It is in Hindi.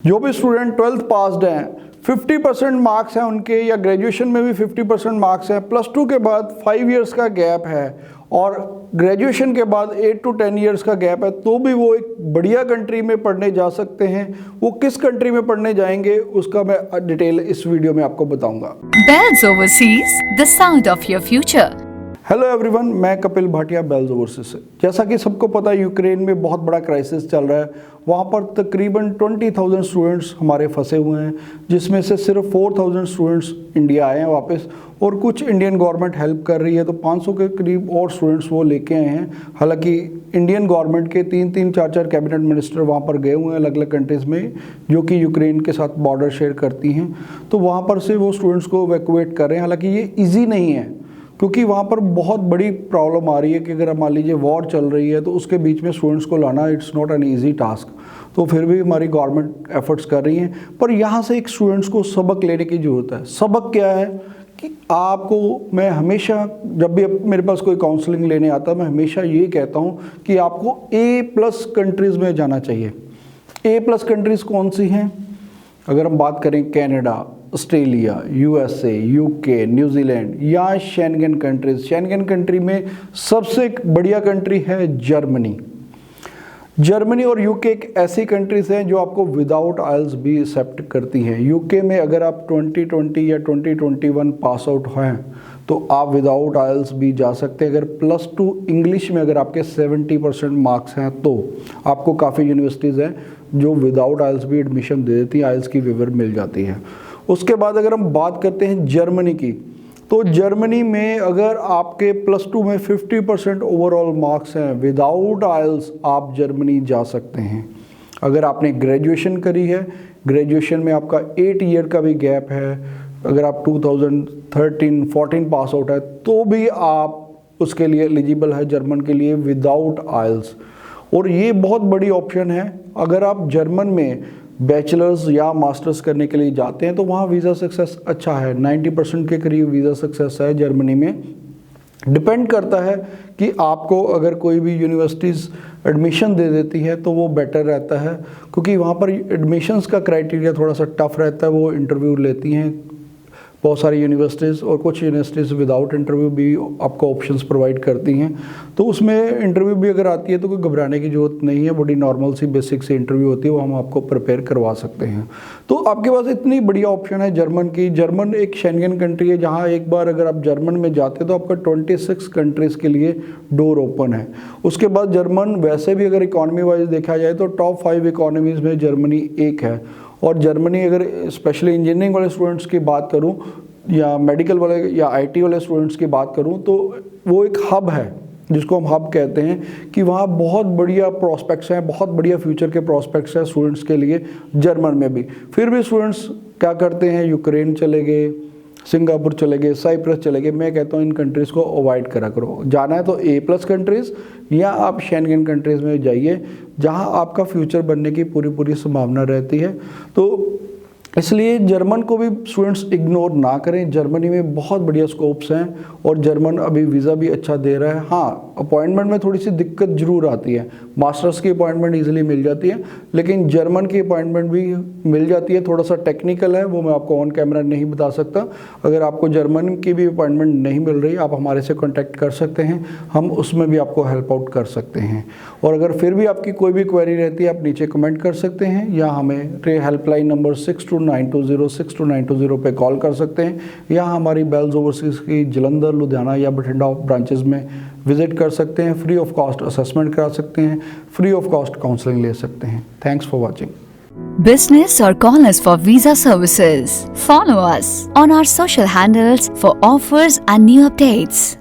जो भी स्टूडेंट 12th पास्ड हैं 50% मार्क्स हैं उनके, या ग्रेजुएशन में भी 50% मार्क्स हैं, +2 के बाद 5 इयर्स का गैप है और ग्रेजुएशन के बाद 8 to 10 इयर्स का गैप है, तो भी वो एक बढ़िया कंट्री में पढ़ने जा सकते हैं। वो किस कंट्री में पढ़ने जाएंगे उसका मैं डिटेल इस वीडियो में आपको बताऊंगा। Bells Overseas, the sound of your future. Hello everyone, मैं कपिल भाटिया बेल्स ओवरसीज से। जैसा कि सबको पता है यूक्रेन में बहुत बड़ा क्राइसिस चल रहा है। वहाँ पर तकरीबन 20,000 स्टूडेंट्स हमारे फंसे हुए हैं, जिसमें से सिर्फ 4,000 स्टूडेंट्स इंडिया आए हैं वापस, और कुछ इंडियन गवर्नमेंट हेल्प कर रही है, तो 500 के करीब और स्टूडेंट्स वो लेके आए हैं। हालांकि इंडियन गवर्नमेंट के 3-3, 4-4 कैबिनेट मिनिस्टर वहाँ पर गए हुए हैं अलग अलग कंट्रीज़ में, जो कि यूक्रेन के साथ बॉर्डर शेयर करती हैं, तो वहाँ पर से वो स्टूडेंट्स को इवैक्यूएट कर रहे हैं। हालांकि ये ईजी नहीं है, क्योंकि वहाँ पर बहुत बड़ी प्रॉब्लम आ रही है कि अगर मान लीजिए वॉर चल रही है तो उसके बीच में स्टूडेंट्स को लाना it's not an easy task. तो फिर भी हमारी गवर्नमेंट एफर्ट्स कर रही हैं, पर यहाँ से एक स्टूडेंट्स को सबक लेने की ज़रूरत है। सबक क्या है कि आपको, मैं हमेशा जब भी मेरे पास कोई काउंसलिंग लेने आता है, मैं हमेशा ये कहता हूँ कि आपको A+ कंट्रीज़ में जाना चाहिए। A+ कंट्रीज़ कौन सी हैं? अगर हम बात करें Canada, Australia, USA, UK, New Zealand या शेंगन कंट्रीज। शेंगन कंट्री में सबसे बढ़िया कंट्री है जर्मनी। जर्मनी और UK एक ऐसी कंट्रीज हैं जो आपको विदाउट आइल्स भी एक्सेप्ट करती हैं। UK में अगर आप 2020 या 2021 पास आउट हैं तो आप विदाउट आइल्स भी जा सकते हैं। अगर +2 इंग्लिश में अगर आपके 70% मार्क्स हैं तो आपको काफ़ी यूनिवर्सिटीज़ हैं जो विदाउट आइल्स भी एडमिशन दे देती हैं, आइल्स की वेवर मिल जाती है। उसके बाद अगर हम बात करते हैं जर्मनी की, तो जर्मनी में अगर आपके +2 में 50% ओवरऑल मार्क्स हैं, विदाउट आइल्स आप जर्मनी जा सकते हैं। अगर आपने ग्रेजुएशन करी है, ग्रेजुएशन में आपका 8 ईयर का भी गैप है, अगर आप 2013-14 पास आउट है तो भी आप उसके लिए एलिजिबल है जर्मन के लिए विदाउट आइल्स। और ये बहुत बड़ी ऑप्शन है। अगर आप जर्मन में बैचलर्स या मास्टर्स करने के लिए जाते हैं तो वहाँ वीज़ा सक्सेस अच्छा है, 90% के करीब वीज़ा सक्सेस है जर्मनी में। डिपेंड करता है कि आपको अगर कोई भी यूनिवर्सिटीज़ एडमिशन दे देती है तो वो बेटर रहता है, क्योंकि वहाँ पर एडमिशन्स का क्राइटेरिया थोड़ा सा टफ रहता है। वो इंटरव्यू लेती हैं बहुत सारी यूनिवर्सिटीज़, और कुछ यूनिवर्सिटीज़ विदाउट इंटरव्यू भी आपको ऑप्शंस प्रोवाइड करती हैं। तो उसमें इंटरव्यू भी अगर आती है तो कोई घबराने की ज़रूरत नहीं है, बड़ी नॉर्मल सी बेसिक सी इंटरव्यू होती है, वो हम आपको प्रिपेयर करवा सकते हैं। तो आपके पास इतनी बढ़िया ऑप्शन है जर्मन की। जर्मन एक शेंगन कंट्री है जहाँ एक बार अगर आप जर्मन में जाते हैं तो आपका 26 कंट्रीज़ के लिए डोर ओपन है। उसके बाद जर्मन वैसे भी अगर इकॉनमी वाइज देखा जाए तो टॉप 5 इकॉनमीज़ में जर्मनी एक है। और जर्मनी अगर स्पेशली इंजीनियरिंग वाले स्टूडेंट्स की बात करूं या मेडिकल वाले या IT वाले स्टूडेंट्स की बात करूं तो वो एक हब है, जिसको हम हब कहते हैं, कि वहाँ बहुत बढ़िया प्रॉस्पेक्ट्स हैं, बहुत बढ़िया फ्यूचर के प्रॉस्पेक्ट्स हैं स्टूडेंट्स के लिए जर्मन में भी। फिर भी स्टूडेंट्स क्या करते हैं, यूक्रेन चले गए, सिंगापुर चले गए, साइप्रस चले गए। मैं कहता हूँ इन कंट्रीज़ को अवॉइड करा करो। जाना है तो A+ कंट्रीज़ या आप शेंगन कंट्रीज़ में जाइए, जहाँ आपका फ्यूचर बनने की पूरी संभावना रहती है। तो इसलिए जर्मन को भी स्टूडेंट्स इग्नोर ना करें। जर्मनी में बहुत बढ़िया स्कोप्स हैं और जर्मन अभी वीज़ा भी अच्छा दे रहा है। हाँ, अपॉइंटमेंट में थोड़ी सी दिक्कत ज़रूर आती है। मास्टर्स की अपॉइंटमेंट ईजिली मिल जाती है, लेकिन जर्मन की अपॉइंटमेंट भी मिल जाती है। थोड़ा सा टेक्निकल है, वो मैं आपको ऑन कैमरा नहीं बता सकता। अगर आपको जर्मन की भी अपॉइंटमेंट नहीं मिल रही, आप हमारे से कॉन्टैक्ट कर सकते हैं, हम उसमें भी आपको हेल्प आउट कर सकते हैं। और अगर फिर भी आपकी कोई भी क्वेरी रहती है, आप नीचे कमेंट कर सकते हैं या हमें हेल्पलाइन नंबर 6292062920 पे कॉल कर सकते हैं, या हमारी बेल्स ओवरसीज की जलंधर, लुधियाना या बठिंडा ब्रांचेस में विजिट कर सकते हैं। फ्री ऑफ कॉस्ट असेसमेंट करा सकते हैं, फ्री ऑफ कॉस्ट काउंसलिंग ले सकते हैं। Thanks for watching. Business or call us for visa services. Follow us on our social handles for offers and new updates.